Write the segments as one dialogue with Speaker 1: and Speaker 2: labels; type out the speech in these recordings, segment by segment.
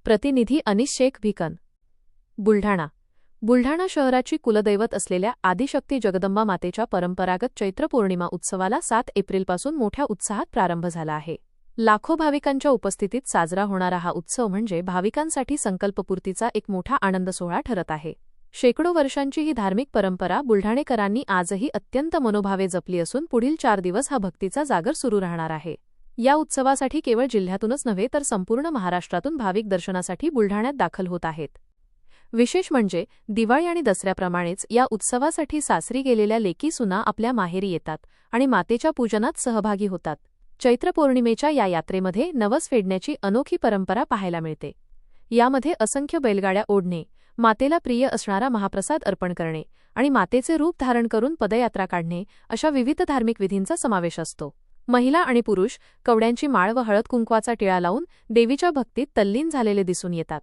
Speaker 1: प्रतिनिधी अनिश शेख भिकन। बुलढाणा शहराची कुलदैवत असलेल्या आदिशक्ती जगदंबा मातेच्या परंपरागत चैत्र पौर्णिमा उत्सवाला 7 एप्रिलपासून मोठ्या उत्साहात प्रारंभ झाला आहे। लाखो भाविकांच्या उपस्थितीत साजरा होणारा हा उत्सव म्हणजे भाविकांसाठी संकल्पपूर्तीचा एक मोठा आनंद सोहळा ठरत आहे। शेकडो वर्षांची ही धार्मिक परंपरा बुलढाणेकरांनी आजही अत्यंत मनोभावे जपली असून पुढील 4 दिवस हा भक्तीचा जागर सुरू राहणार आहे। या उत्सवासाठी केवळ जिल्ह्यातूनच नव्हे तर संपूर्ण महाराष्ट्रातून भाविक दर्शनासाठी बुलढाण्यात दाखल होत आहेत। विशेष म्हणजे दिवाळी आणि दसऱ्याप्रमाणेच या उत्सवासाठी सासरी गेलेल्या लेकी सुना आपल्या माहेरी येतात आणि मातेच्या पूजनात सहभागी होतात। चैत्र पौर्णिमेच्या या यात्रेमध्ये नवस फेडण्याची अनोखी परंपरा पाहायला मिळते। यामध्ये असंख्य बैलगाड्या ओढणे, मातेला प्रिय असणारा महाप्रसाद अर्पण करणे आणि मातेचे रूप धारण करून पदयात्रा काढणे अशा विविध धार्मिक विधींचा समावेश असतो। महिला आणि पुरुष कवड्यांची माळ व हळद कुंकवाचा टिळा लावून देवीच्या भक्तीत तल्लीन झालेले दिसून येतात।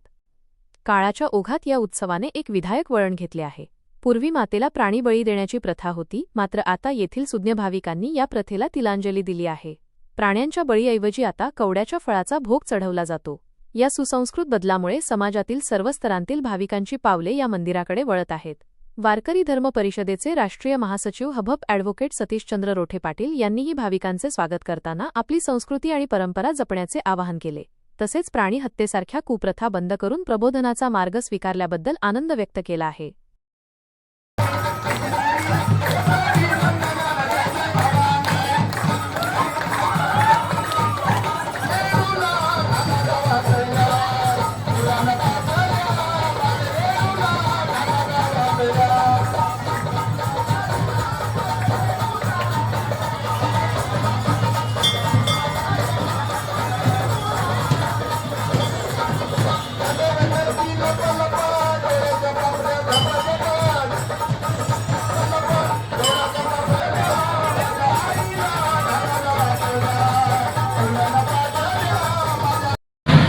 Speaker 1: काळाच्या ओघात या उत्सवाने एक विधायक वळण घेतले आहे। पूर्वी मातेला प्राणी बळी देण्याची प्रथा होती, मात्र आता येथील सुज्ञ भाविकांनी या प्रथेला तिलांजली दिली आहे। प्राण्यांच्या बळीऐवजी आता कवड्याच्या फळाचा भोग चढवला जातो। या सुसंस्कृत बदलामुळे समाजातील सर्व स्तरांतील भाविकांची पावले या मंदिराकडे वळत आहेत। वारकरी धर्म परिषदेचे राष्ट्रीय महासचिव हभप ॲडव्होकेट सतीशचंद्र रोठे पाटील यांनीही भाविकांचे स्वागत करताना आपली संस्कृती आणि परंपरा जपण्याचे आवाहन केले। तसेच प्राणी हत्येसारख्या कुप्रथा बंद करून प्रबोधनाचा मार्ग स्वीकारल्याबद्दल आनंद व्यक्त केला आहे।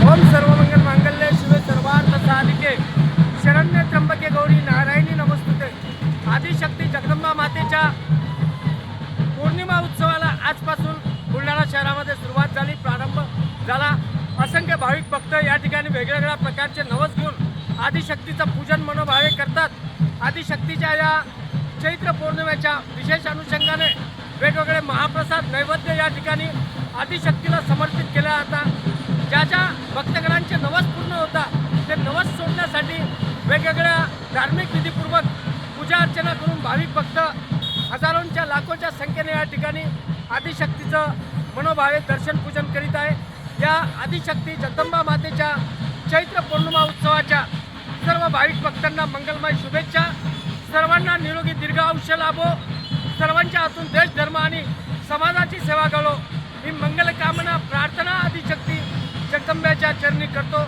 Speaker 2: ओम सर्वमंगल मांगल्ये शिवे सर्वार्थ साधिके शरण्ये त्र्यंबके गौरी नारायणी नमस्तुते। आदिशक्ती जगदंबा मातेच्या पौर्णिमा उत्सवाला आजपासून बुलढाणा शहरामध्ये सुरुवात झाली, प्रारंभ झाला। असंख्य भाविक भक्त या ठिकाणी वेगवेगळ्या प्रकारचे नवस घेऊन आदिशक्तीचं पूजन मनोभावे करतात। आदिशक्तीच्या या चैत्र पौर्णिमेच्या विशेष अनुषंगाने वेगवेगळे महाप्रसाद नैवेद्य या ठिकाणी आदिशक्तीला समर्पित केला जातात। ज्या भक्तगणांचे नवस पूर्ण होतात ते नवस सोडण्यासाठी वेगवेगळ्या धार्मिक विधीपूर्वक पूजा अर्चना करून भाविक भक्त हजारोंच्या लाखोच्या संख्येने या ठिकाणी आदिशक्तीचं मनोभावे दर्शन पूजन करीत आहे। या आदिशक्ती जगदंबा मातेच्या चैत्र पौर्णिमा उत्सवाच्या सर्व भाविक भक्तांना मंगलमय शुभेच्छा। सर्वांना निरोगी दीर्घ आयुष्य लाभो, सर्वांच्या हातून देश धर्म आणि समाजाची सेवा घडो ही मंगल कामना प्रार्थना आदिशक्ती जगदंबेच्या चरणी करतो।